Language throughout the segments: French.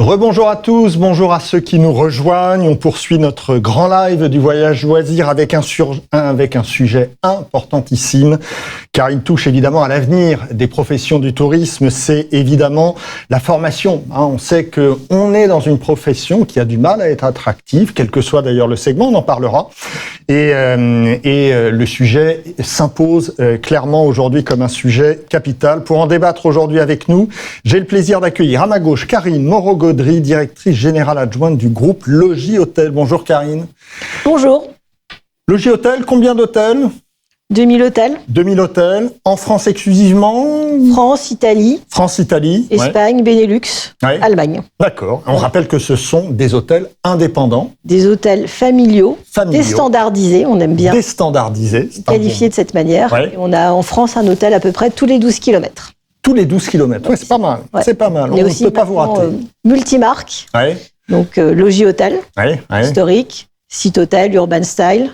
Rebonjour à tous, bonjour à ceux qui nous rejoignent. On poursuit notre grand live du voyage loisir avec un sujet importantissime, car il touche évidemment à l'avenir des professions du tourisme. C'est évidemment la formation. On sait qu'on est dans une profession qui a du mal à être attractive, quel que soit d'ailleurs le segment, on en parlera. Et le sujet s'impose clairement aujourd'hui comme un sujet capital. Pour en débattre aujourd'hui avec nous, j'ai le plaisir d'accueillir à ma gauche Karine Moreau-Gaudry, directrice générale adjointe du groupe Logis Hôtel. Bonjour Karine. Bonjour. Logis Hôtel, combien d'hôtels ? 2000 hôtels. 2000 hôtels. En France exclusivement ? France, Italie. France, Italie. Espagne, ouais. Benelux, ouais. Allemagne. D'accord. On rappelle que ce sont des hôtels indépendants. Des hôtels familiaux. Déstandardisés, on aime bien. Déstandardisés. Qualifiés de cette manière. Ouais. Et on a en France un hôtel à peu près tous les 12 km. Tous les 12 km, ouais, c'est pas mal. Ouais. C'est pas mal. On ne peut pas vous rater. Multimarque. Ouais. Donc Logis Hôtel, historique, Site Hôtel, Urban Style.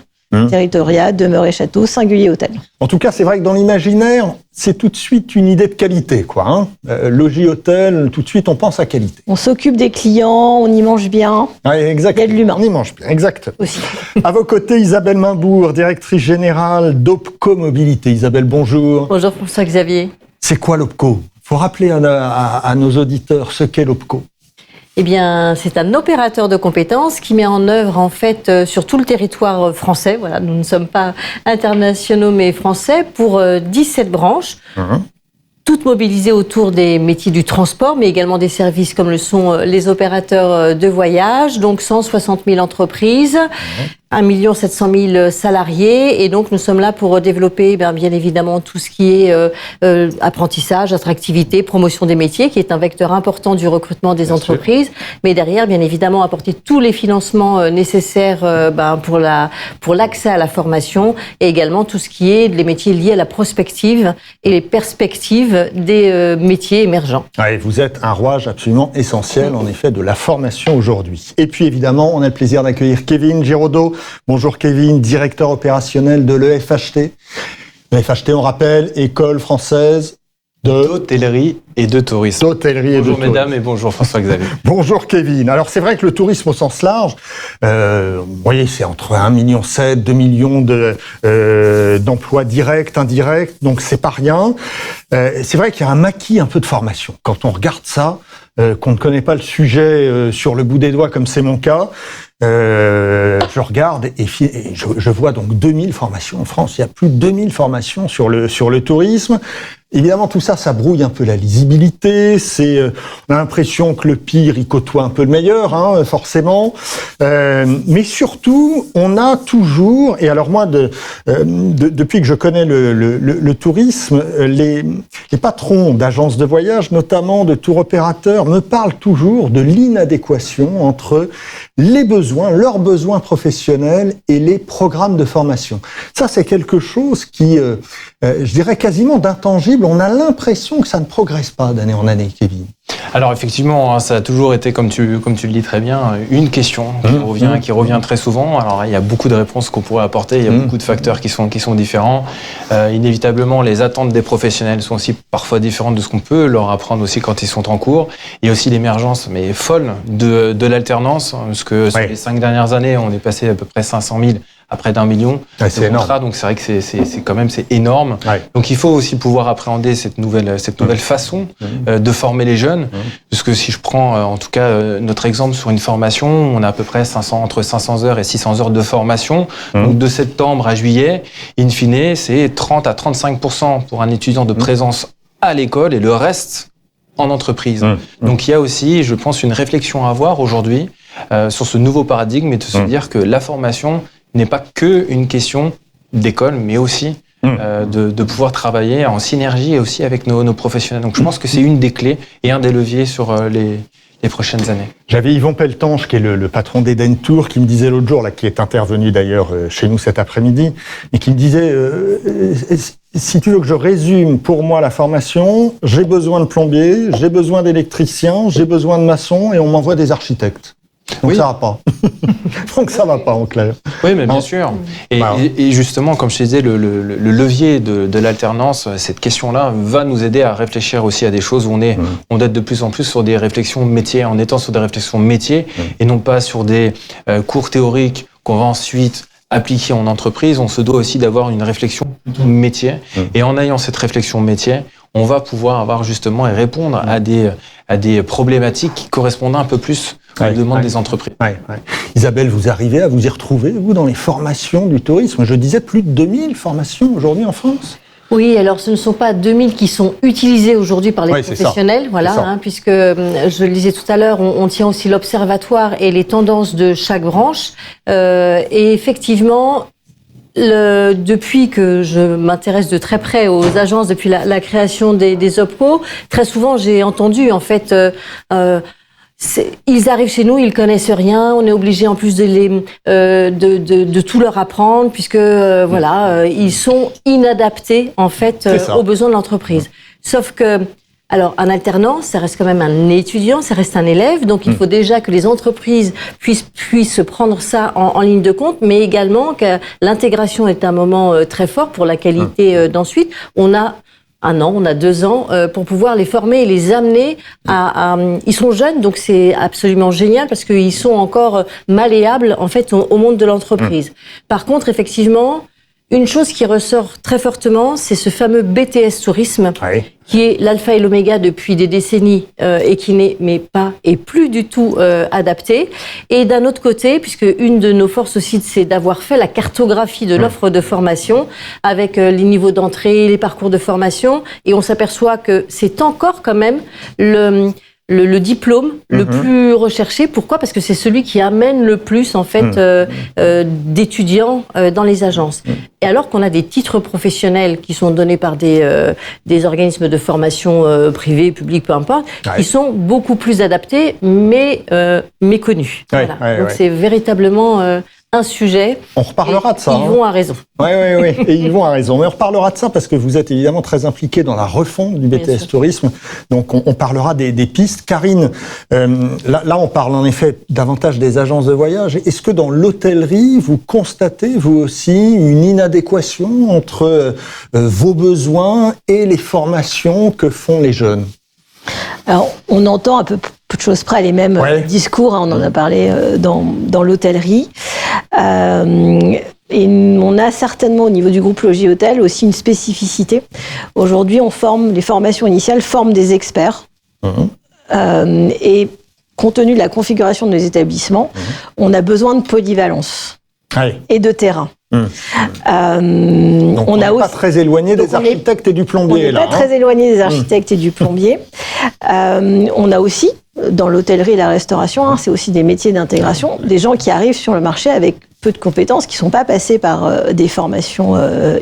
Territoria, demeure et château, singulier hôtel. En tout cas, c'est vrai que dans l'imaginaire, c'est tout de suite une idée de qualité, quoi. Logis hôtel, tout de suite, on pense à qualité. On s'occupe des clients, on y mange bien. Oui, exactement. Il y a de l'humain. On y mange bien, exactement. Aussi. À vos côtés, Isabelle Mainbourg, directrice générale d'Opco Mobilité. Isabelle, bonjour. Bonjour François-Xavier. C'est quoi l'Opco ? Il faut rappeler à nos auditeurs ce qu'est l'Opco. Eh bien, c'est un opérateur de compétences qui met en œuvre, en fait, sur tout le territoire français. Voilà, nous ne sommes pas internationaux, mais français, pour 17 branches. Toutes mobilisées autour des métiers du transport, mais également des services comme le sont les opérateurs de voyage. Donc, 160 000 entreprises. 1 700 000 salariés, et donc nous sommes là pour développer bien évidemment tout ce qui est apprentissage, attractivité, promotion des métiers, qui est un vecteur important du recrutement des entreprises, mais derrière bien évidemment apporter tous les financements nécessaires pour l'accès à la formation, et également tout ce qui est les métiers liés à la prospective et les perspectives des métiers émergents. Ouais, vous êtes un rouage absolument essentiel en effet de la formation aujourd'hui. Et puis évidemment, on a le plaisir d'accueillir Kevin Giraudot. Bonjour Kevin, directeur opérationnel de l'EFHT. L'EFHT, on rappelle, École française d'hôtellerie et de tourisme. Bonjour mesdames et bonjour François-Xavier. Bonjour Kevin. Alors c'est vrai que le tourisme au sens large, vous voyez, c'est entre 1,7 million, 2 millions d'emplois directs, indirects, donc c'est pas rien. C'est vrai qu'il y a un maquis un peu de formation. Quand on regarde ça, qu'on ne connaît pas le sujet sur le bout des doigts comme c'est mon cas, je regarde et je vois donc 2000 formations en France. Il y a plus de 2000 formations sur le tourisme. Évidemment, tout ça brouille un peu la lisibilité. On a l'impression que le pire, il côtoie un peu le meilleur, forcément. Mais surtout, on a toujours, et alors moi, depuis que je connais le tourisme, les patrons d'agences de voyage, notamment de tour opérateurs, me parlent toujours de l'inadéquation entre leurs besoins professionnels et les programmes de formation. Ça, c'est quelque chose qui, je dirais quasiment d'intangible. On a l'impression que ça ne progresse pas d'année en année, Kevin. Alors effectivement, ça a toujours été, comme tu le dis très bien, une question qui revient très souvent. Alors il y a beaucoup de réponses qu'on pourrait apporter, il y a beaucoup de facteurs qui sont différents. Inévitablement, les attentes des professionnels sont aussi parfois différentes de ce qu'on peut leur apprendre aussi quand ils sont en cours. Il y a aussi l'émergence, mais folle, de l'alternance, parce que sur les 5 dernières années, on est passé à peu près 500 000 à près d'1 million de contrats, donc c'est vrai que c'est énorme. Ouais. Donc il faut aussi pouvoir appréhender cette nouvelle façon de former les jeunes, parce que si je prends en tout cas notre exemple sur une formation, on a à peu près entre 500 heures et 600 heures de formation. Donc de septembre à juillet, in fine, c'est 30 à 35% pour un étudiant de présence à l'école et le reste en entreprise. Donc il y a aussi, je pense, une réflexion à avoir aujourd'hui sur ce nouveau paradigme et de se dire que la formation n'est pas que une question d'école, mais aussi de pouvoir travailler en synergie et aussi avec nos professionnels. Donc je pense que c'est une des clés et un des leviers sur les prochaines années. J'avais Yvon Pelletange, qui est le patron d'Eden Tour, qui me disait l'autre jour, là, qui est intervenu d'ailleurs chez nous cet après-midi, et qui me disait, si tu veux que je résume pour moi la formation, j'ai besoin de plombiers, j'ai besoin d'électriciens, j'ai besoin de maçons, et on m'envoie des architectes. Donc ça va pas. Donc ça va pas, en clair. Oui, mais bien sûr. Et justement, comme je te disais, le levier de l'alternance, cette question-là, va nous aider à réfléchir aussi à des choses où on doit être de plus en plus sur des réflexions métiers, en étant sur des réflexions métiers, et non pas sur des cours théoriques qu'on va ensuite appliquer en entreprise. On se doit aussi d'avoir une réflexion plutôt métier. Et en ayant cette réflexion métier, on va pouvoir avoir justement et répondre à des problématiques qui correspondent un peu plus aux demandes des entreprises. Isabelle, vous arrivez à vous y retrouver, vous, dans les formations du tourisme? Je disais plus de 2000 formations aujourd'hui en France. Oui, alors ce ne sont pas 2000 qui sont utilisées aujourd'hui par les professionnels, puisque je le disais tout à l'heure, on tient aussi l'observatoire et les tendances de chaque branche. Et effectivement, depuis que je m'intéresse de très près aux agences, depuis la création des OPCO, très souvent j'ai entendu en fait ils arrivent chez nous, ils connaissent rien. On est obligé en plus de tout leur apprendre, puisque ils sont inadaptés en fait aux besoins de l'entreprise. Sauf que, alors, un alternant, ça reste quand même un étudiant, ça reste un élève, donc il faut déjà que les entreprises puissent prendre ça en ligne de compte, mais également que l'intégration est un moment très fort pour la qualité d'ensuite. On a 1 an, on a 2 ans pour pouvoir les former et les amener ils sont jeunes, donc c'est absolument génial parce qu'ils sont encore malléables en fait au monde de l'entreprise. Par contre, effectivement, une chose qui ressort très fortement, c'est ce fameux BTS tourisme, qui est l'alpha et l'oméga depuis des décennies et qui n'est plus du tout adapté. Et d'un autre côté, puisque une de nos forces aussi, c'est d'avoir fait la cartographie de l'offre de formation avec les niveaux d'entrée, les parcours de formation, et on s'aperçoit que c'est encore quand même le diplôme le plus recherché. Pourquoi ? Parce que c'est celui qui amène le plus en fait d'étudiants dans les agences. Et alors qu'on a des titres professionnels qui sont donnés par des organismes de formation privés, publics, peu importe, qui sont beaucoup plus adaptés, mais méconnus. Donc c'est véritablement un sujet. On reparlera de ça. Yvon a raison. Oui. Et Yvon a raison. Mais on reparlera de ça parce que vous êtes évidemment très impliqué dans la refonte du BTS Tourisme. Donc on parlera des pistes. Karine, là on parle en effet davantage des agences de voyage. Est-ce que dans l'hôtellerie, vous constatez vous aussi une inadéquation entre vos besoins et les formations que font les jeunes ? Alors, on entend un peu de choses près les mêmes discours, on en a parlé dans l'hôtellerie. Et on a certainement au niveau du groupe Logis Hôtel aussi une spécificité. Aujourd'hui, les formations initiales forment des experts. Et compte tenu de la configuration de nos établissements, on a besoin de polyvalence et de terrain. Donc on n'est pas très éloigné des architectes et du plombier. On n'est pas très éloigné des architectes et du plombier. On a aussi, dans l'hôtellerie et la restauration, c'est aussi des métiers d'intégration, des gens qui arrivent sur le marché avec peu de compétences, qui ne sont pas passés par des formations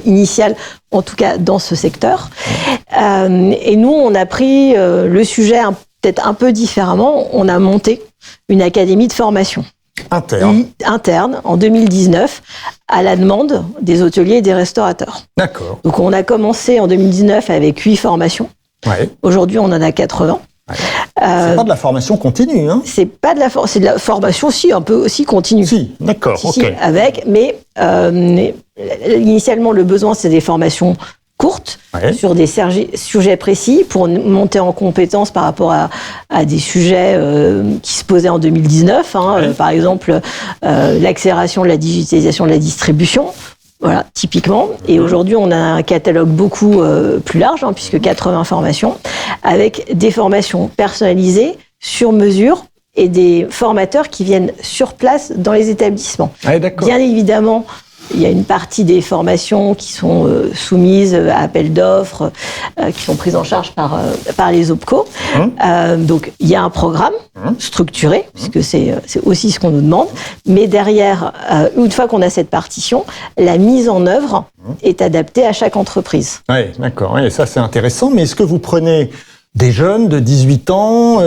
initiales, en tout cas dans ce secteur. Et nous, on a pris le sujet peut-être un peu différemment. On a monté une académie de formation. Interne, en 2019, à la demande des hôteliers et des restaurateurs. D'accord. Donc on a commencé en 2019 avec 8 formations. Aujourd'hui, on en a 80. C'est pas de la formation continue, hein ? C'est de la formation un peu aussi continue. Si, d'accord, mais initialement, le besoin, c'est des formations courtes sur des sujets précis pour monter en compétence par rapport à des sujets qui se posaient en 2019. Par exemple, l'accélération de la digitalisation de la distribution. Voilà, typiquement. Et aujourd'hui, on a un catalogue beaucoup plus large, puisque 80 formations, avec des formations personnalisées, sur mesure, et des formateurs qui viennent sur place dans les établissements. Bien évidemment, il y a une partie des formations qui sont soumises à appel d'offres, qui sont prises en charge par les OPCO. Donc, il y a un programme structuré, puisque c'est aussi ce qu'on nous demande. Mais derrière, une fois qu'on a cette partition, la mise en œuvre est adaptée à chaque entreprise. Oui, d'accord. Et ça, c'est intéressant. Mais est-ce que vous prenez des jeunes de 18 ans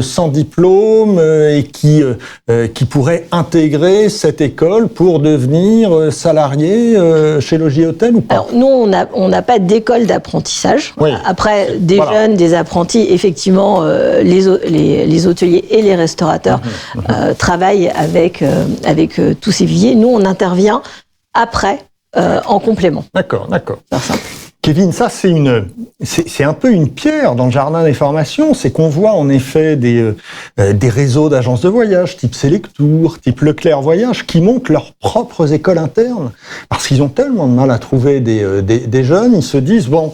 sans diplôme et qui pourraient intégrer cette école pour devenir salariés chez Logis Hôtel ou pas? Alors nous, on n'a pas d'école d'apprentissage. Oui. Après, des jeunes, des apprentis, effectivement, les hôteliers et les restaurateurs travaillent avec tous ces viviers. Nous, on intervient après, en complément. D'accord. C'est simple. Kevin, ça c'est un peu une pierre dans le jardin des formations, c'est qu'on voit en effet des réseaux d'agences de voyage, type Selectour, type Leclerc Voyage, qui montent leurs propres écoles internes, parce qu'ils ont tellement de mal à trouver des jeunes, ils se disent bon,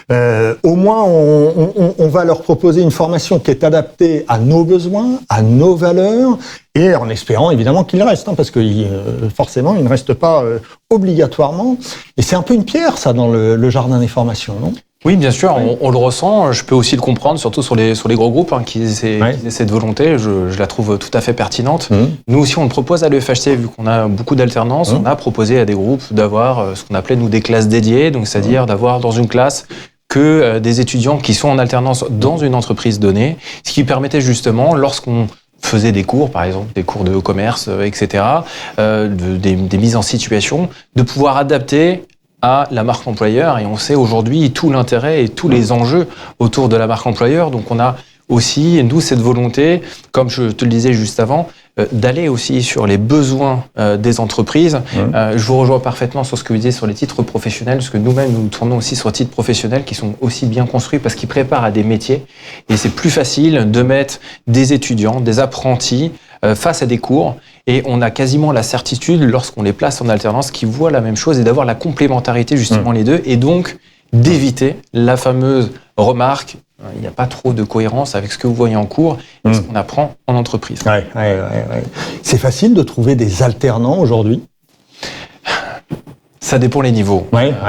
au moins on va leur proposer une formation qui est adaptée à nos besoins, à nos valeurs, et en espérant évidemment qu'ils restent, parce que forcément ils ne restent pas obligatoirement. Et c'est un peu une pierre ça dans le jardin des formations, non? Oui, bien sûr, on le ressent. Je peux aussi le comprendre, surtout sur les gros groupes qui aient cette volonté. Je la trouve tout à fait pertinente. Nous aussi, on le propose à l'EFHC, vu qu'on a beaucoup d'alternance. On a proposé à des groupes d'avoir ce qu'on appelait nous des classes dédiées, donc c'est-à-dire d'avoir dans une classe que des étudiants qui sont en alternance dans une entreprise donnée, ce qui permettait justement, lorsqu'on faisait des cours, par exemple, des cours de commerce, etc., des mises en situation, de pouvoir adapter à la marque employeur. Et on sait aujourd'hui tout l'intérêt et tous les enjeux autour de la marque employeur. Donc on a aussi, nous, cette volonté, comme je te le disais juste avant, d'aller aussi sur les besoins des entreprises. Je vous rejoins parfaitement sur ce que vous disiez sur les titres professionnels, parce que nous-mêmes, nous tournons aussi sur des titres professionnels qui sont aussi bien construits parce qu'ils préparent à des métiers. Et c'est plus facile de mettre des étudiants, des apprentis face à des cours. Et on a quasiment la certitude, lorsqu'on les place en alternance, qu'ils voient la même chose et d'avoir la complémentarité, justement, les deux. Et donc, d'éviter la fameuse remarque, il n'y a pas trop de cohérence avec ce que vous voyez en cours et ce qu'on apprend en entreprise. Ouais. C'est facile de trouver des alternants aujourd'hui? Ça dépend les niveaux.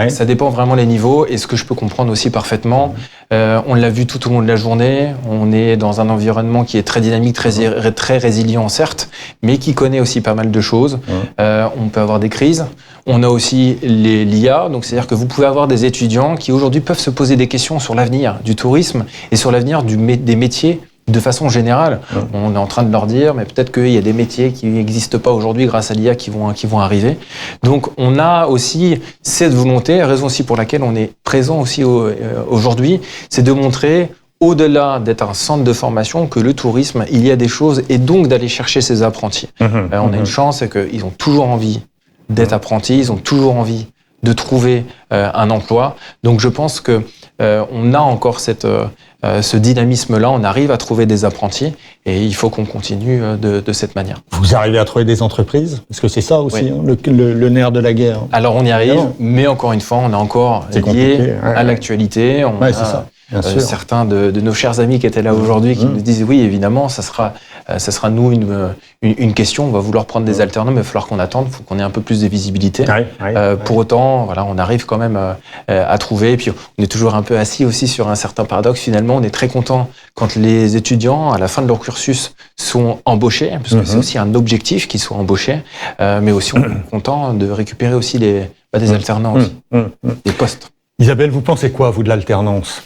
Ça dépend vraiment les niveaux. Et ce que je peux comprendre aussi parfaitement, on l'a vu tout au long de la journée, on est dans un environnement qui est très dynamique, très résilient certes, mais qui connaît aussi pas mal de choses. On peut avoir des crises. On a aussi l'IA, donc c'est-à-dire que vous pouvez avoir des étudiants qui aujourd'hui peuvent se poser des questions sur l'avenir du tourisme et sur l'avenir des métiers de façon générale. On est en train de leur dire, mais peut-être qu'il y a des métiers qui n'existent pas aujourd'hui grâce à l'IA qui vont arriver. Donc on a aussi cette volonté, raison aussi pour laquelle on est présent aussi aujourd'hui, c'est de montrer, au-delà d'être un centre de formation, que le tourisme, il y a des choses, et donc d'aller chercher ces apprentis. On a une chance, c'est qu'ils ont toujours envie d'être apprentis, ils ont toujours envie de trouver un emploi. Donc je pense que on a encore ce dynamisme-là, on arrive à trouver des apprentis et il faut qu'on continue de cette manière. Vous arrivez à trouver des entreprises? Parce que c'est ça aussi, le nerf de la guerre. Alors on y arrive, mais encore une fois, on est encore lié à l'actualité. On a c'est ça. Certains de nos chers amis qui étaient là aujourd'hui qui nous disent oui, évidemment, ça sera nous une question. On va vouloir prendre des alternants, mais il va falloir qu'on attende, il faut qu'on ait un peu plus de visibilité. Pour autant, voilà, on arrive quand même à trouver. Et puis on est toujours un peu assis aussi sur un certain paradoxe. Finalement, on est très content quand les étudiants, à la fin de leur cursus, sont embauchés, parce que c'est aussi un objectif qu'ils soient embauchés. Mais aussi, on est content de récupérer aussi des alternants, aussi, des postes. Isabelle, vous pensez quoi, vous, de l'alternance?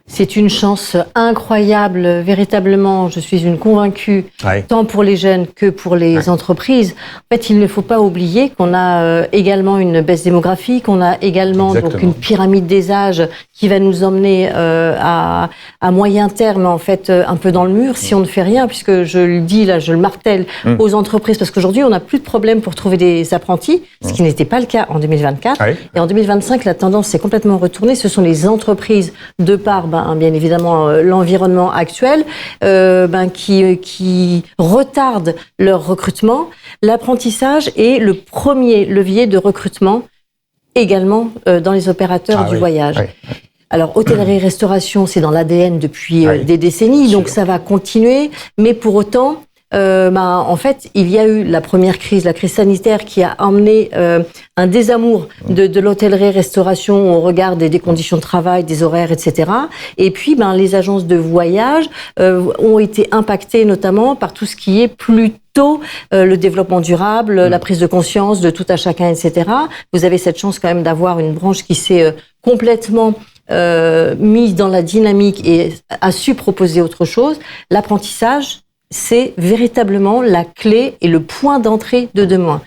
C'est une chance incroyable, véritablement. Je suis une convaincue, tant pour les jeunes que pour les entreprises. En fait, il ne faut pas oublier qu'on a également une baisse démographique, on a également donc une pyramide des âges qui va nous emmener à moyen terme, en fait, un peu dans le mur si on ne fait rien, puisque je le dis là, je le martèle aux entreprises, parce qu'aujourd'hui, on n'a plus de problème pour trouver des apprentis, ce qui n'était pas le cas en 2024. Et en 2025, la tendance s'est complètement retournée. Ce sont les entreprises, de par bien évidemment l'environnement actuel, qui retardent leur recrutement. L'apprentissage est le premier levier de recrutement également dans les opérateurs du voyage. Alors, hôtellerie-restauration, c'est dans l'ADN depuis des décennies, donc ça va continuer, mais pour autant, en fait, il y a eu la première crise, la crise sanitaire, qui a amené un désamour de l'hôtellerie-restauration au regard des conditions de travail, des horaires, etc. Et puis, les agences de voyage ont été impactées notamment par tout ce qui est plutôt le développement durable, la prise de conscience de tout à chacun, etc. Vous avez cette chance quand même d'avoir une branche qui s'est complètement mis dans la dynamique et a su proposer autre chose, l'apprentissage, c'est véritablement la clé et le point d'entrée de demain.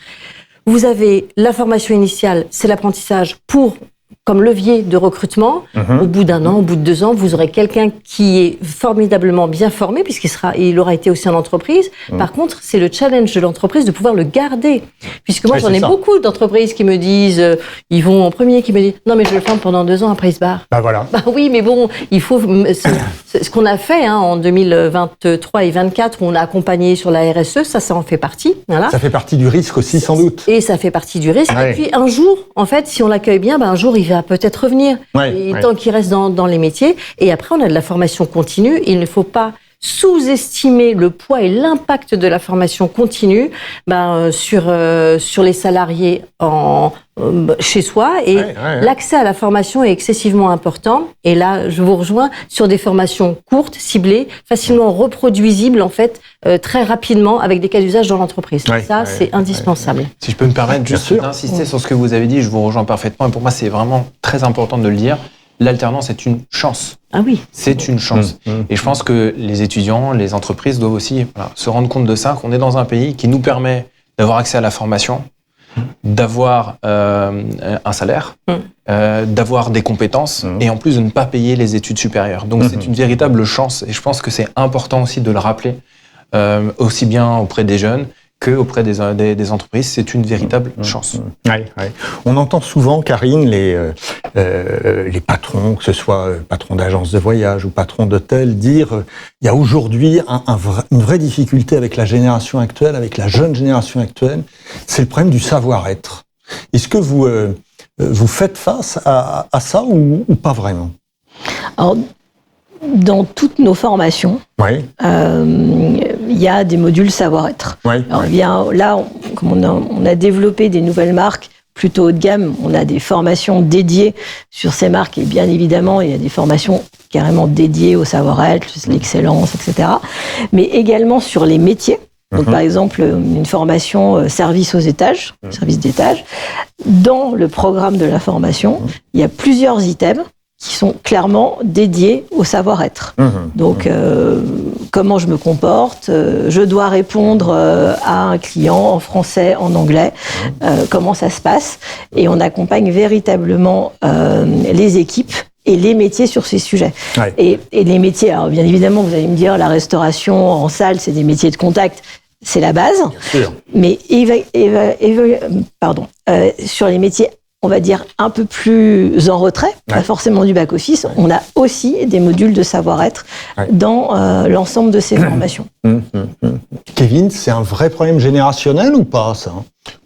Vous avez la formation initiale, c'est l'apprentissage comme levier de recrutement. Au bout d'1 an, au bout de 2 ans, vous aurez quelqu'un qui est formidablement bien formé, il aura été aussi en entreprise. Par contre, c'est le challenge de l'entreprise de pouvoir le garder. Puisque moi, j'en ai beaucoup d'entreprises qui me disent, ils vont en premier, qui me disent, non, mais je le forme pendant 2 ans, après ils se barrent. Bah voilà. Bah oui, mais bon, il faut, ce qu'on a fait en 2023 et 2024, où on a accompagné sur la RSE, ça en fait partie. Voilà. Ça fait partie du risque aussi, sans doute. Et ça fait partie du risque. Ouais. Et puis un jour, en fait, si on l'accueille bien, un jour, il va peut-être revenir. Tant qu'il reste dans les métiers. Et après, on a de la formation continue. Il ne faut pas sous-estimer le poids et l'impact de la formation continue sur les salariés chez soi. Et l'accès à la formation est excessivement important. Et là, je vous rejoins sur des formations courtes, ciblées, facilement reproduisibles, en fait, très rapidement, avec des cas d'usage dans l'entreprise. C'est indispensable. Si je peux me permettre juste d'insister sur ce que vous avez dit, je vous rejoins parfaitement. Et pour moi, c'est vraiment très important de le dire. L'alternance est une chance. Ah oui. C'est une chance. Et je pense que les étudiants, les entreprises doivent aussi se rendre compte de ça, qu'on est dans un pays qui nous permet d'avoir accès à la formation, d'avoir un salaire, d'avoir des compétences et en plus de ne pas payer les études supérieures. Donc c'est une véritable chance et je pense que c'est important aussi de le rappeler aussi bien auprès des jeunes qu'auprès des entreprises. C'est une véritable chance. On entend souvent, Karine, les patrons, que ce soit patrons d'agences de voyage ou patrons d'hôtels, dire il y a aujourd'hui une vraie difficulté avec la génération actuelle, avec la jeune génération actuelle, c'est le problème du savoir-être. Est-ce que vous faites face à ça ou pas vraiment? Alors, dans toutes nos formations, il y a des modules savoir-être. Alors, là, comme on a développé des nouvelles marques plutôt haut de gamme, on a des formations dédiées sur ces marques et bien évidemment, il y a des formations carrément dédiées au savoir-être, l'excellence, etc. Mais également sur les métiers. Donc, par exemple, une formation service aux étages, service d'étage. Dans le programme de la formation, il y a plusieurs items qui sont clairement dédiés au savoir-être. Donc, comment je me comporte, je dois répondre à un client en français, en anglais, comment ça se passe. Et on accompagne véritablement les équipes et les métiers sur ces sujets. Et les métiers, alors bien évidemment, vous allez me dire, la restauration en salle, c'est des métiers de contact, c'est la base. Bien sûr. Mais sur les métiers, on va dire, un peu plus en retrait, pas forcément du back-office, on a aussi des modules de savoir-être dans l'ensemble de ces formations. Kevin, c'est un vrai problème générationnel ou pas, ça?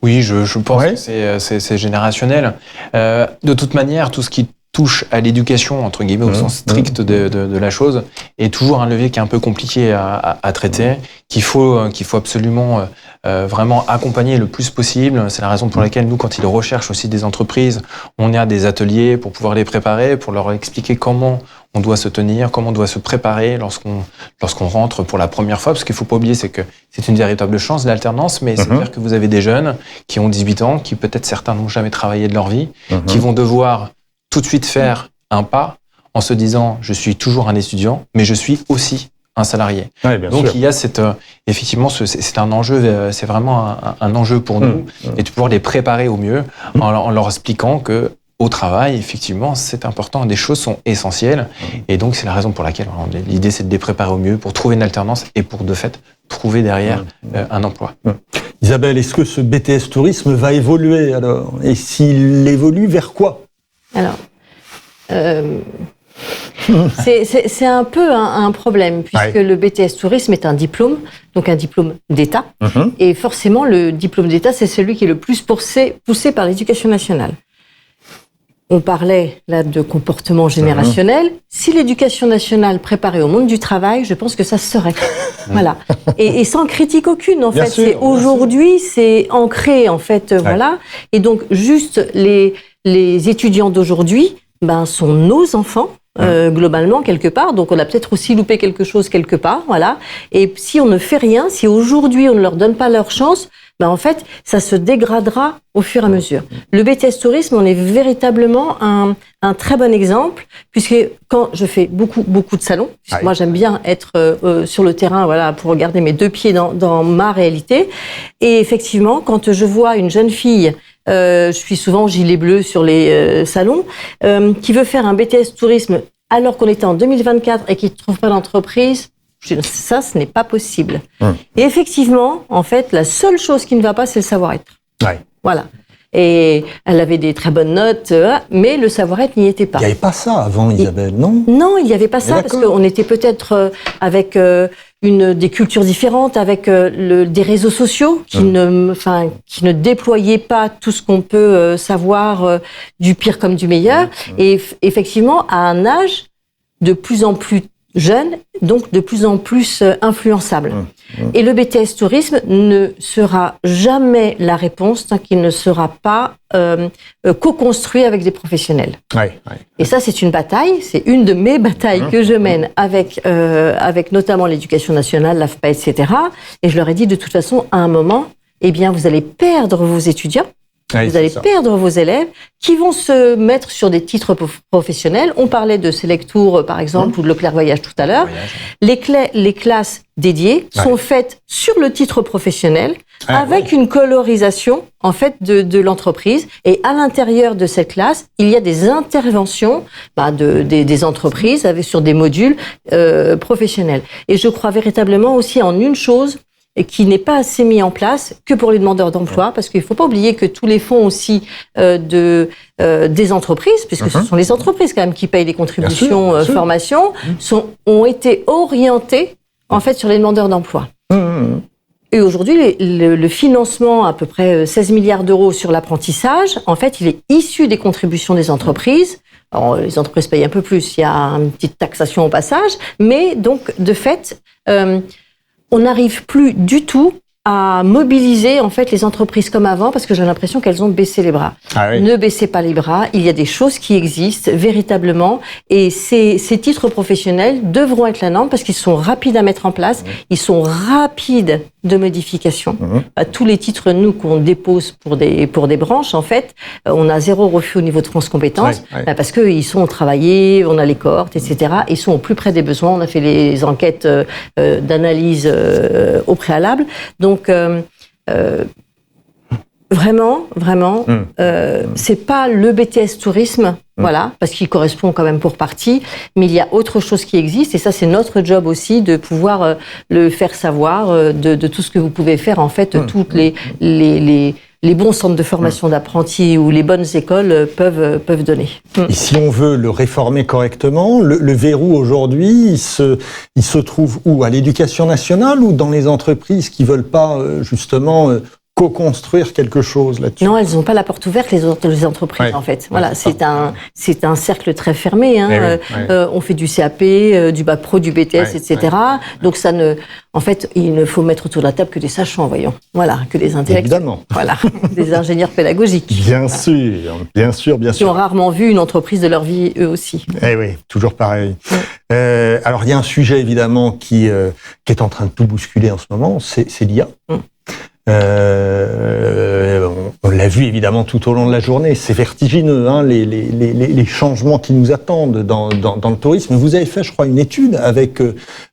Oui, je pense que c'est générationnel. De toute manière, tout ce qui touche à l'éducation, entre guillemets, au sens strict de la chose, est toujours un levier qui est un peu compliqué à traiter, qu'il faut absolument vraiment accompagner le plus possible. C'est la raison pour laquelle nous, quand ils recherchent aussi des entreprises, on a des ateliers pour pouvoir les préparer, pour leur expliquer comment on doit se tenir, comment on doit se préparer lorsqu'on rentre pour la première fois. Parce qu'il faut pas oublier, c'est que c'est une véritable chance, l'alternance, mais c'est-à-dire que vous avez des jeunes qui ont 18 ans, qui peut-être certains n'ont jamais travaillé de leur vie, qui vont devoir tout de suite faire un pas en se disant je suis toujours un étudiant, mais je suis aussi un salarié. Donc il y a effectivement c'est un enjeu, c'est vraiment un enjeu pour nous et de pouvoir les préparer au mieux en leur expliquant que au travail, effectivement, c'est important, des choses sont essentielles et donc c'est la raison pour laquelle l'idée c'est de les préparer au mieux pour trouver une alternance et pour de fait trouver derrière un emploi. Isabelle, est-ce que ce BTS tourisme va évoluer alors? Et s'il évolue, vers quoi? Alors, c'est un peu un problème, puisque le BTS Tourisme est un diplôme, donc un diplôme d'État. Et forcément, le diplôme d'État, c'est celui qui est le plus poussé par l'Éducation nationale. On parlait là de comportement générationnel. Si l'Éducation nationale préparait au monde du travail, je pense que ça se serait. Voilà. Et sans critique aucune, en fait. Aujourd'hui, c'est ancré, en fait, voilà. Et donc, juste les étudiants d'aujourd'hui, sont nos enfants, globalement, quelque part. Donc, on a peut-être aussi loupé quelque chose quelque part, voilà. Et si on ne fait rien, si aujourd'hui on ne leur donne pas leur chance, en fait, ça se dégradera au fur et à mesure. Le BTS Tourisme, on est véritablement un très bon exemple, puisque quand je fais beaucoup de salons, moi j'aime bien être sur le terrain, voilà, pour garder mes deux pieds dans ma réalité. Et effectivement, quand je vois une jeune fille, je suis souvent gilet bleu sur les salons, qui veut faire un BTS tourisme alors qu'on était en 2024 et qui ne trouve pas d'entreprise, ça, ce n'est pas possible. Et effectivement, en fait, la seule chose qui ne va pas, c'est le savoir-être. Voilà. Et elle avait des très bonnes notes, mais le savoir-être n'y était pas. Il n'y avait pas ça avant, Isabelle, non? Non, il n'y avait pas ça, parce qu'on était peut-être avec des cultures différentes, avec des réseaux sociaux qui ne déployaient pas tout ce qu'on peut savoir du pire comme du meilleur. Et effectivement, à un âge de plus en plus jeune, donc de plus en plus influençable. Et le BTS tourisme ne sera jamais la réponse tant qu'il ne sera pas co-construit avec des professionnels. Et ça, c'est une bataille, c'est une de mes batailles que je mène avec notamment l'éducation nationale, l'AFPA, etc. Et je leur ai dit, de toute façon, à un moment, eh bien, vous allez perdre vos étudiants. Vous allez perdre vos élèves qui vont se mettre sur des titres professionnels. On parlait de Selectour, par exemple, ou de Leclerc Voyage tout à l'heure. Les classes dédiées sont faites sur le titre professionnel avec une colorisation, en fait, de l'entreprise. Et à l'intérieur de cette classe, il y a des interventions des entreprises sur des modules professionnels. Et je crois véritablement aussi en une chose, et qui n'est pas assez mis en place que pour les demandeurs d'emploi, parce qu'il ne faut pas oublier que tous les fonds aussi des entreprises, puisque ce sont les entreprises quand même qui payent les contributions formation, ont été orientés en fait sur les demandeurs d'emploi. Et aujourd'hui, le financement, à peu près 16 milliards d'euros sur l'apprentissage, en fait, il est issu des contributions des entreprises. Alors, les entreprises payent un peu plus, il y a une petite taxation au passage, mais donc, de fait, on n'arrive plus du tout à mobiliser en fait les entreprises comme avant, parce que j'ai l'impression qu'elles ont baissé les bras. Ne baissez pas les bras, il y a des choses qui existent véritablement, et ces titres professionnels devront être la norme parce qu'ils sont rapides à mettre en place, ils sont rapides de modification. Tous les titres, nous, qu'on dépose pour des branches, en fait, on a 0 refus au niveau de France Compétences, parce qu'ils sont travaillés, on a les cohortes, etc. Ils sont au plus près des besoins, on a fait les enquêtes d'analyse au préalable. Donc, vraiment, c'est pas le BTS tourisme, voilà, parce qu'il correspond quand même pour partie, mais il y a autre chose qui existe, et ça, c'est notre job aussi de pouvoir le faire savoir de tout ce que vous pouvez faire, en fait, toutes les bons centres de formation d'apprentis ou les bonnes écoles peuvent donner. Et si on veut le réformer correctement, le verrou aujourd'hui, il se trouve où? À l'éducation nationale ou dans les entreprises qui veulent pas justement co-construire quelque chose là-dessus? Non, elles n'ont pas la porte ouverte, les entreprises, en fait. Voilà, c'est un cercle très fermé. On fait du CAP, du bac pro, du BTS, etc. Donc en fait, il ne faut mettre autour de la table que des sachants, voyons. Voilà, que des intellectuels. Évidemment. Voilà, des ingénieurs pédagogiques. Bien sûr. Qui ont rarement vu une entreprise de leur vie, eux aussi. Eh oui, toujours pareil. Alors, il y a un sujet, évidemment, qui est en train de tout bousculer en ce moment, c'est l'IA. On l'a vu évidemment tout au long de la journée, c'est vertigineux, les changements qui nous attendent dans le tourisme. Vous avez fait, je crois, une étude avec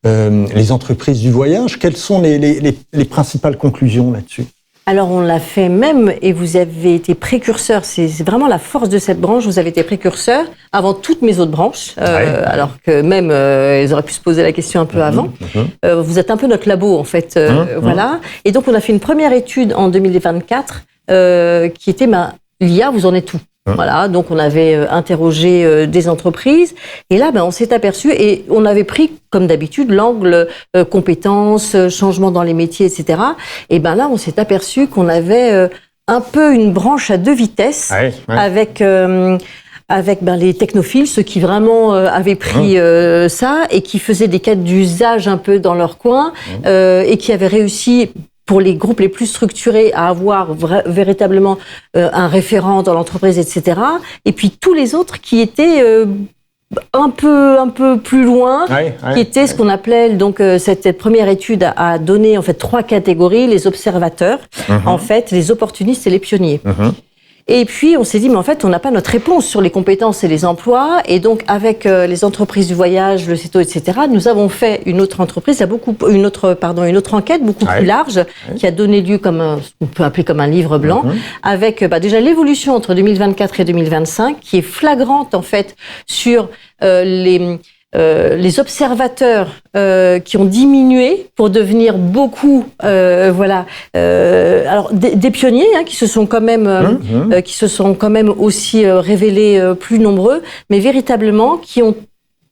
les entreprises du voyage. Quelles sont les principales conclusions là-dessus? Alors, on l'a fait même, et vous avez été précurseur, c'est vraiment la force de cette branche, vous avez été précurseur avant toutes mes autres branches, alors que même, ils auraient pu se poser la question un peu avant. Vous êtes un peu notre labo, en fait, voilà. Et donc, on a fait une première étude en 2024, qui était, l'IA, vous en êtes où? Voilà, donc on avait interrogé des entreprises, et là, on s'est aperçu, et on avait pris, comme d'habitude, l'angle compétences, changement dans les métiers, etc. Et là, on s'est aperçu qu'on avait un peu une branche à deux vitesses, avec les technophiles, ceux qui vraiment avaient pris ça, et qui faisaient des cas d'usage un peu dans leur coin, et qui avaient réussi, pour les groupes les plus structurés, à avoir véritablement un référent dans l'entreprise, etc. Et puis tous les autres qui étaient un peu plus loin, qui étaient ce qu'on appelait, donc cette première étude a donné en fait 3 catégories: les observateurs, en fait, les opportunistes et les pionniers. Et puis, on s'est dit, mais en fait, on n'a pas notre réponse sur les compétences et les emplois. Et donc, avec les entreprises du voyage, le CETO, etc., nous avons fait une autre entreprise, une autre enquête beaucoup plus large, qui a donné lieu ce qu'on peut appeler comme un livre blanc, avec déjà l'évolution entre 2024 et 2025, qui est flagrante, en fait, sur les observateurs qui ont diminué pour devenir beaucoup, alors des pionniers qui se sont quand même aussi révélés plus nombreux, mais véritablement qui ont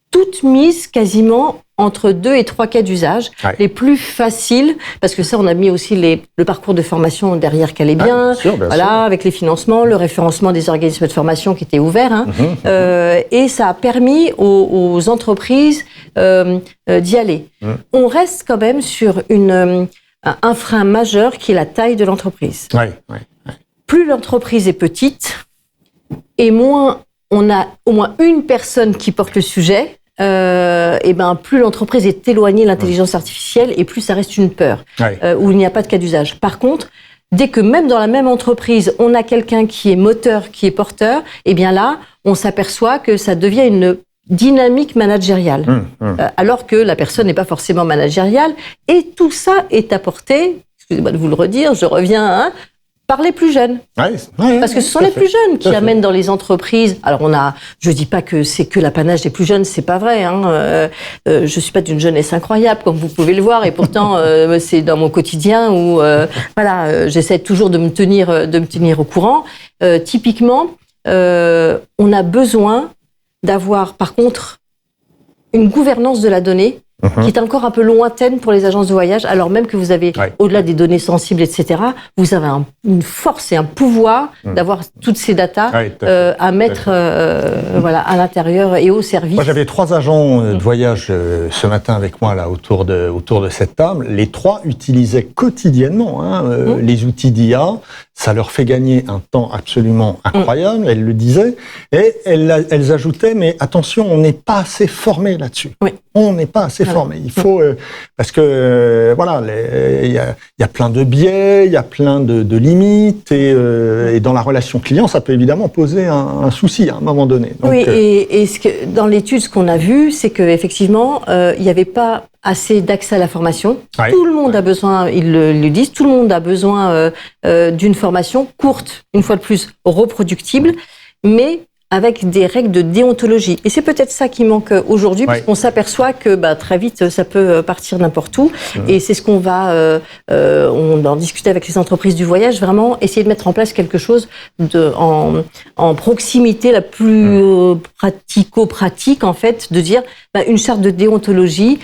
toutes mises quasiment entre 2 et 3 cas d'usage, les plus faciles, parce que ça, on a mis aussi le parcours de formation derrière qu'elle est bien, sûr. Avec les financements, le référencement des organismes de formation qui étaient ouverts, et ça a permis aux entreprises d'y aller. On reste quand même sur un frein majeur qui est la taille de l'entreprise. Plus l'entreprise est petite, et moins on a au moins une personne qui porte le sujet, plus l'entreprise est éloignée de l'intelligence artificielle et plus ça reste une peur, où il n'y a pas de cas d'usage. Par contre, dès que même dans la même entreprise, on a quelqu'un qui est moteur, qui est porteur, là, on s'aperçoit que ça devient une dynamique managériale, alors que la personne n'est pas forcément managériale. Et tout ça est apporté, excusez-moi de vous le redire, je reviens, par les plus jeunes. Parce que ce sont les plus jeunes qui amènent dans les entreprises. Alors je dis pas que c'est que l'apanage des plus jeunes, c'est pas vrai. Je suis pas d'une jeunesse incroyable, comme vous pouvez le voir, et pourtant c'est dans mon quotidien où j'essaie toujours de me tenir au courant. Typiquement, on a besoin d'avoir, par contre, une gouvernance de la donnée qui est encore un peu lointaine pour les agences de voyage, alors même que vous avez, au-delà des données sensibles, etc., vous avez une force et un pouvoir d'avoir toutes ces datas à mettre à l'intérieur et au service. Moi, j'avais 3 agents de voyage ce matin avec moi là autour de cette table. Les 3 utilisaient quotidiennement les outils d'IA. Ça leur fait gagner un temps absolument incroyable, elles le disaient, et elles ajoutaient, mais attention, on n'est pas assez formé là-dessus. On n'est pas assez formé. Il faut, parce que il y a plein de biais, il y a plein de limites, et dans la relation client, ça peut évidemment poser un souci à un moment donné. Donc, et dans l'étude, ce qu'on a vu, c'est qu'effectivement, il n'y avait pas assez d'accès à la formation. Tout le monde a besoin, ils le disent, tout le monde a besoin d'une formation courte, une fois de plus, reproductible, mais avec des règles de déontologie. Et c'est peut-être ça qui manque aujourd'hui, parce qu'on s'aperçoit que très vite, ça peut partir n'importe où. Et c'est ce qu'on va on en discuter avec les entreprises du voyage, vraiment essayer de mettre en place quelque chose en proximité la plus pratico-pratique, en fait, de dire une charte de déontologie,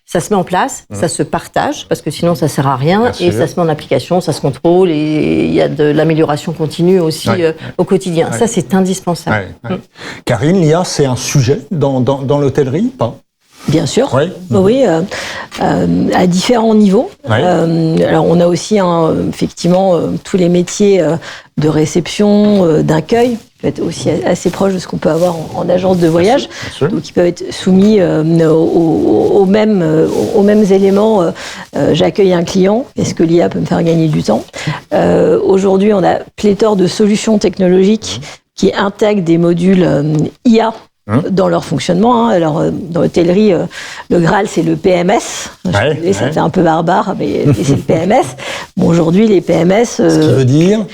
ça se met en place, ça se partage, parce que sinon ça sert à rien, et ça se met en application, ça se contrôle, et il y a de l'amélioration continue aussi au quotidien. Ça, c'est indispensable. Karine, l'IA, c'est un sujet dans l'hôtellerie, pas ? Bien sûr, oui, à différents niveaux. Alors on a aussi effectivement tous les métiers de réception, d'accueil, qui peut être aussi assez proche de ce qu'on peut avoir en agence de voyage, donc qui peuvent être soumis aux mêmes éléments. J'accueille un client, est-ce que l'IA peut me faire gagner du temps ? Aujourd'hui, on a pléthore de solutions technologiques qui intègrent des modules IA dans leur fonctionnement. Alors, dans l'hôtellerie, le Graal, c'est le PMS. Ça fait un peu barbare, mais c'est le PMS. Bon, aujourd'hui, les PMS... Ce qui veut dire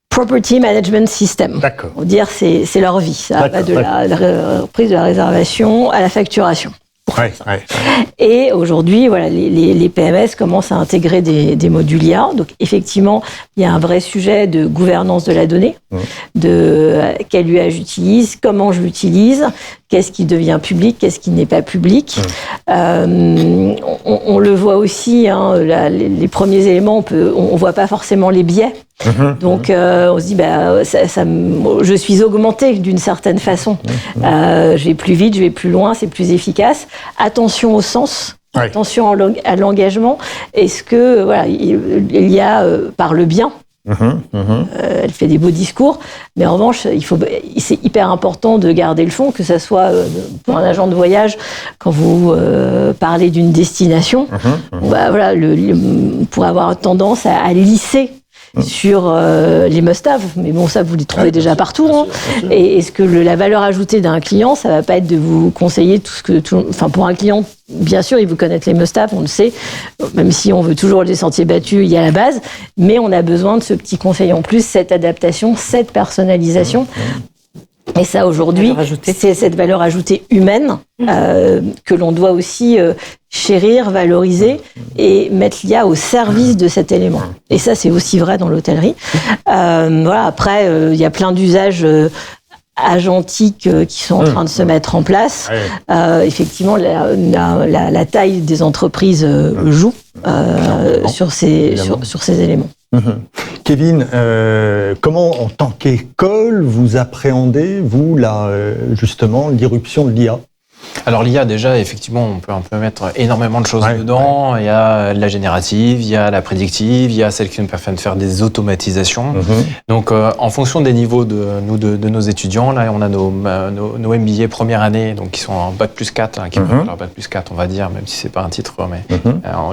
Property Management System. D'accord. On va dire c'est leur vie. Ça va de la reprise de la réservation à la facturation. Et aujourd'hui, les PMS commencent à intégrer des modules IA. Donc, effectivement, il y a un vrai sujet de gouvernance de la donnée, de quel usage j'utilise, comment je l'utilise, qu'est-ce qui devient public, qu'est-ce qui n'est pas public. On le voit aussi, les premiers éléments, on voit pas forcément les biais. Donc, on se dit, je suis augmenté d'une certaine façon. Je vais plus vite, je vais plus loin, c'est plus efficace. Attention au sens, attention à l'engagement. Est-ce que, l'IA parle bien? Elle fait des beaux discours, mais en revanche, c'est hyper important de garder le fond, que ça soit pour un agent de voyage, quand vous parlez d'une destination, on pourrait avoir tendance à lisser sur les must-have. Mais bon, ça, vous les trouvez déjà partout. Hein. Et est-ce que la valeur ajoutée d'un client, ça va pas être de vous conseiller tout ce que... Enfin, pour un client, bien sûr, il vous connaît les must-have, on le sait. Même si on veut toujours les sentiers battus, il y a la base. Mais on a besoin de ce petit conseil en plus, cette adaptation, cette personnalisation. Et ça, aujourd'hui, c'est cette valeur ajoutée humaine que l'on doit aussi chérir, valoriser et mettre l'IA au service de cet élément. Et ça, c'est aussi vrai dans l'hôtellerie. Voilà. Après, il y a plein d'usages agentiques qui sont en train de se mettre en place. Effectivement, la taille des entreprises joue sur ces éléments. Kevin, comment en tant qu'école vous appréhendez, vous, justement, l'irruption de l'IA ? Alors l'IA, déjà, effectivement, on peut mettre énormément de choses dedans. Il y a la générative, il y a la prédictive, il y a celle qui nous permet de faire des automatisations. Donc, en fonction des niveaux de nos étudiants, là, on a nos MBA première année, donc qui sont en bac plus 4, qui vont faire leur bac plus 4, on va dire, même si c'est pas un titre, mais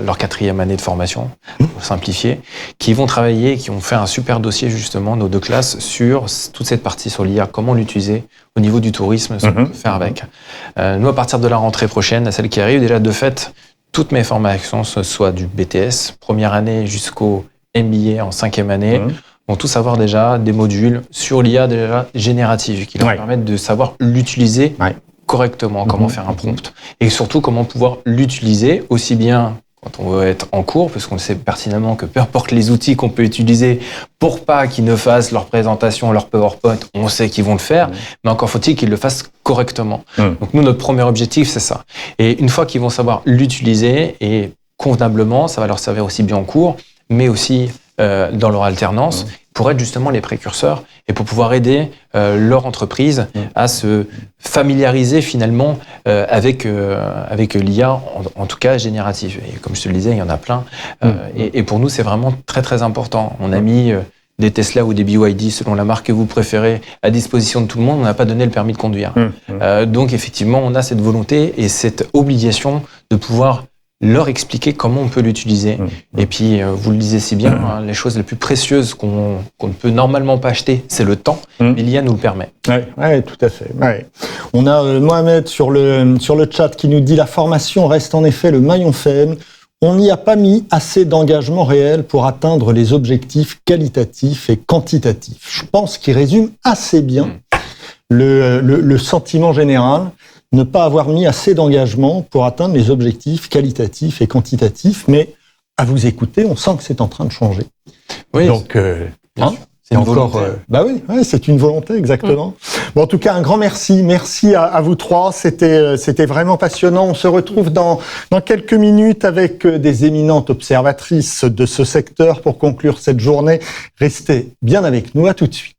leur 4e année de formation, pour simplifier, qui vont travailler, qui ont fait un super dossier, justement, nos 2 classes, sur toute cette partie sur l'IA, comment l'utiliser au niveau du tourisme, ce qu'on peut faire avec. Nous, à partir de la rentrée prochaine, celle qui arrive, déjà de fait, toutes mes formations, ce soit du BTS, première année jusqu'au MBA en 5e année, vont tous avoir déjà des modules sur l'IA déjà générative, qui leur permettent de savoir l'utiliser correctement, comment faire un prompt, et surtout comment pouvoir l'utiliser aussi bien quand on veut être en cours, parce qu'on sait pertinemment que peu importe les outils qu'on peut utiliser pour pas qu'ils ne fassent leur présentation, leur PowerPoint, on sait qu'ils vont le faire, mais encore faut-il qu'ils le fassent correctement. Donc nous, notre premier objectif, c'est ça. Et une fois qu'ils vont savoir l'utiliser, et convenablement, ça va leur servir aussi bien en cours, mais aussi dans leur alternance, pour être justement les précurseurs et pour pouvoir aider leur entreprise à se familiariser finalement avec l'IA, en tout cas générative. Et comme je te le disais, il y en a plein. Et pour nous, c'est vraiment très très important. On a mis des Tesla ou des BYD, selon la marque que vous préférez, à disposition de tout le monde. On n'a pas donné le permis de conduire. Donc effectivement, on a cette volonté et cette obligation de pouvoir leur expliquer comment on peut l'utiliser. Et puis, vous le disiez si bien, les choses les plus précieuses qu'on ne peut normalement pas acheter, c'est le temps, mais l'IA nous le permet. Oui, tout à fait. On a Mohamed sur le chat qui nous dit « La formation reste en effet le maillon faible. On n'y a pas mis assez d'engagement réel pour atteindre les objectifs qualitatifs et quantitatifs. » Je pense qu'il résume assez bien le sentiment général. Ne pas avoir mis assez d'engagement pour atteindre les objectifs qualitatifs et quantitatifs, mais à vous écouter, on sent que c'est en train de changer. Oui, donc, c'est une volonté. C'est une volonté, exactement. Bon, en tout cas, un grand merci. Merci à vous trois. C'était vraiment passionnant. On se retrouve dans quelques minutes avec des éminentes observatrices de ce secteur pour conclure cette journée. Restez bien avec nous. À tout de suite.